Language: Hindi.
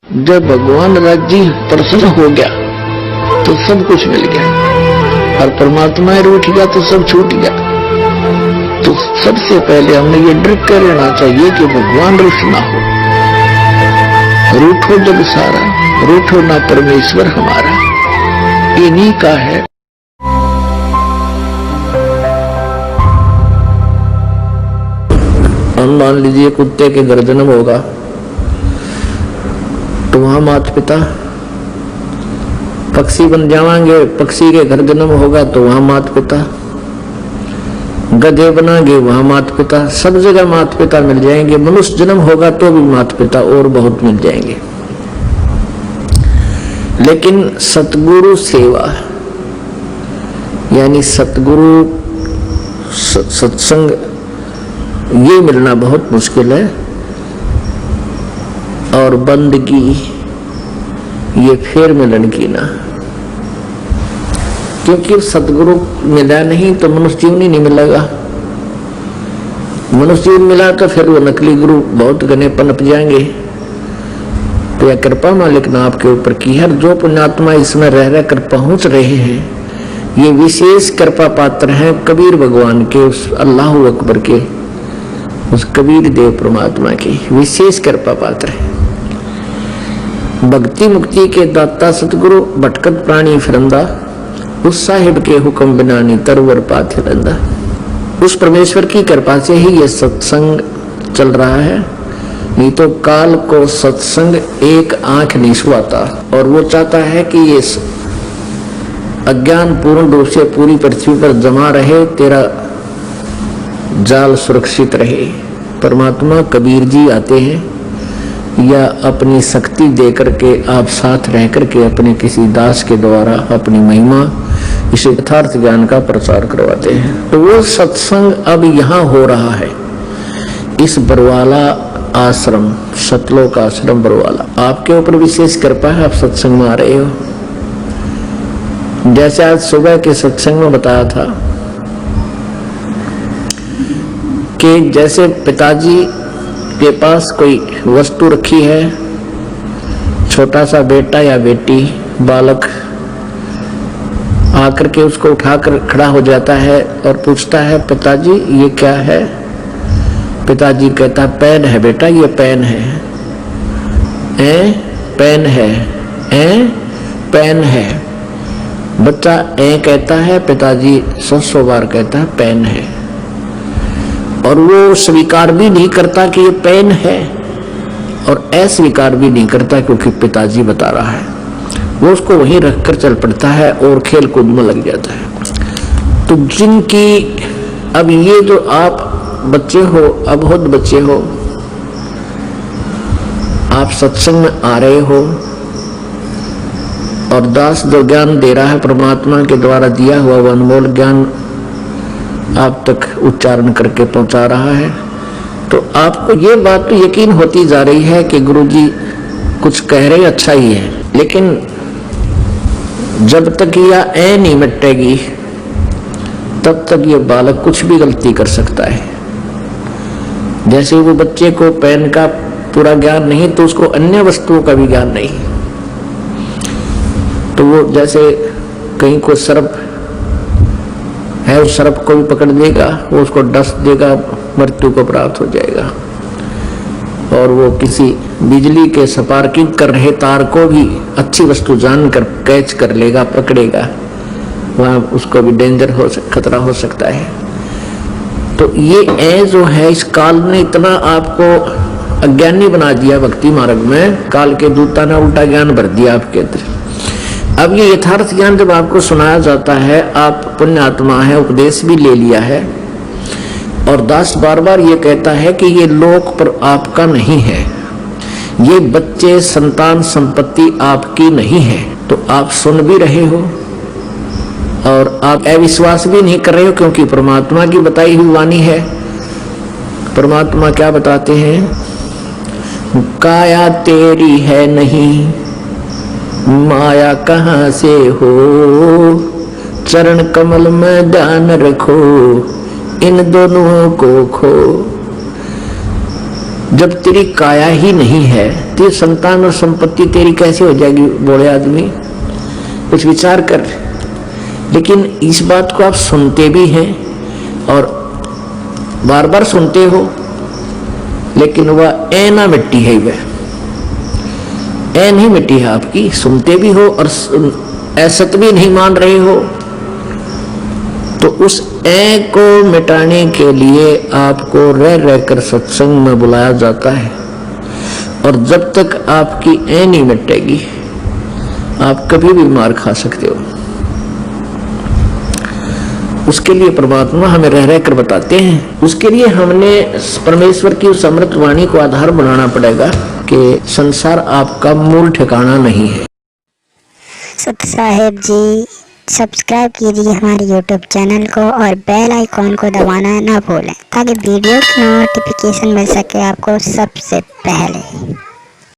जब भगवान राज्य प्रसन्न हो गया तो सब कुछ मिल गया, और परमात्मा रूठ गया तो सब छूट गया। तो सबसे पहले हमने ये डर कर लेना चाहिए कि भगवान रुष्ट ना हो। रूठो जग सारा, रूठो ना परमेश्वर हमारा, इन्हीं का है। हम मान लीजिए कुत्ते के घर जन्म होगा तो वहां माता पिता, पक्षी बन जावांगे, पक्षी के घर जन्म होगा तो वहां माता पिता, गधे बनाएंगे वहां माता पिता, सब जगह माता पिता मिल जाएंगे। मनुष्य जन्म होगा तो भी माता पिता और बहुत मिल जाएंगे। लेकिन सतगुरु सेवा यानी सतगुरु सत्संग ये मिलना बहुत मुश्किल है, और बंदगी ये फिर मिलन की ना, क्योंकि सतगुरु मिला नहीं तो मनुष्य जीवन ही नहीं मिलेगा। मनुष्य जीवन मिला तो फिर वो नकली गुरु बहुत घने पनप जाएंगे। तो यह कृपा मालिक ने आपके ऊपर की है। जो पुण्यात्मा इसमें रह रह कर पहुंच रहे हैं, ये विशेष कृपा पात्र हैं कबीर भगवान के, उस अल्लाह अकबर के, उस कबीर देव परमात्मा की विशेष कृपा पात्र है। भक्ति मुक्ति के दाता सतगुरु, भटकत प्राणी फिरंदा, उस साहिब के हुक्म बिना नी तरवर पाथे रंदा। उस परमेश्वर की कृपा से ही ये सत्संग चल रहा है, नहीं तो काल को सत्संग एक आंख नहीं सुहाता। और वो चाहता है कि ये अज्ञान पूर्ण रूप से पूरी पृथ्वी पर जमा रहे, तेरा जाल सुरक्षित रहे। परमात्मा कबीर जी आते हैं या अपनी शक्ति दे करके आप साथ रह करके अपने किसी दास के द्वारा अपनी महिमा, इस यथार्थ ज्ञान का प्रचार करवाते हैं। तो वो सत्संग अब यहाँ हो रहा है, इस बरवाला आश्रम, सतलोक आश्रम बरवाला। आपके ऊपर विशेष कृपा है, आप सत्संग में आ रहे हो। जैसे आज सुबह के सत्संग में बताया था कि जैसे पिताजी के पास कोई वस्तु रखी है, छोटा सा बेटा या बेटी, बालक आकर के उसको उठाकर खड़ा हो जाता है और पूछता है, पिताजी ये क्या है? पिताजी कहता है, पेन है बेटा, ये पेन है। पेन है, पेन है। बच्चा कहता है, पिताजी 100 बार कहता है पेन है, और वो स्वीकार भी नहीं करता कि ये पेन है, और अस्वीकार भी नहीं करता क्योंकि पिताजी बता रहा है। वो उसको वहीं रखकर चल पड़ता है और खेल कूद में लग जाता है। तो जिनकी अब ये जो आप बच्चे हो, अबोध बच्चे हो, आप सत्संग में आ रहे हो और दास जो ज्ञान दे रहा है परमात्मा के द्वारा दिया हुआ वो अनमोल ज्ञान आप तक उच्चारण करके पहुंचा रहा है, तो आपको ये बात तो यकीन होती जा रही है कि गुरुजी कुछ कह रहे अच्छा ही है। लेकिन जब तक यह नहीं मिटेगी तब तक ये बालक कुछ भी गलती कर सकता है। जैसे वो बच्चे को पेन का पूरा ज्ञान नहीं तो उसको अन्य वस्तुओं का भी ज्ञान नहीं। तो वो जैसे कहीं को सर्प है, उस सर्प को भी पकड़ देगा, वो उसको डस देगा, मृत्यु को प्राप्त हो जाएगा। और वो किसी बिजली के स्पार्किंग कर रहे तार को भी अच्छी वस्तु जानकर कैच कर लेगा, पकड़ेगा, वहां उसको भी डेंजर हो, खतरा हो सकता है। तो ये जो है, इस काल ने इतना आपको अज्ञानी बना दिया भक्ति मार्ग में, काल के दूता ने उल्टा ज्ञान भर दिया आपके अंदर। अब ये यथार्थ ज्ञान जब आपको सुनाया जाता है, आप पुण्य आत्मा है, उपदेश भी ले लिया है, और दास बार बार ये कहता है कि ये लोक पर आपका नहीं है, ये बच्चे संतान संपत्ति आपकी नहीं है। तो आप सुन भी रहे हो और आप अविश्वास भी नहीं कर रहे हो, क्योंकि परमात्मा की बताई हुई वाणी है। परमात्मा क्या बताते हैं? काया तेरी है नहीं, माया कहाँ से हो, चरण कमल में ध्यान रखो, इन दोनों को खो। जब तेरी काया ही नहीं है तो ये संतान और संपत्ति तेरी कैसे हो जाएगी? बोले आदमी, कुछ विचार कर। लेकिन इस बात को आप सुनते भी हैं और बार बार सुनते हो, लेकिन वह ऐना मिट्टी है, वह ऐन ही मिट्टी है आपकी। सुनते भी हो और असत भी नहीं मान रहे हो, तो उस ऐ को मिटाने के लिए आपको रह रहकर सत्संग में बुलाया जाता है। और जब तक आपकी ऐ नहीं मिटेगी आप कभी भी मार खा सकते हो। उसके लिए परमात्मा हमें रह रहकर बताते हैं। उसके लिए हमने परमेश्वर की उस अमृत वाणी को आधार बनाना पड़ेगा कि संसार आपका मूल ठिकाना नहीं है। सत साहेब जी, सब्सक्राइब कीजिए हमारे YouTube चैनल को और बेल आइकॉन को दबाना ना भूलें ताकि वीडियो की नोटिफिकेशन मिल सके आपको सबसे पहले।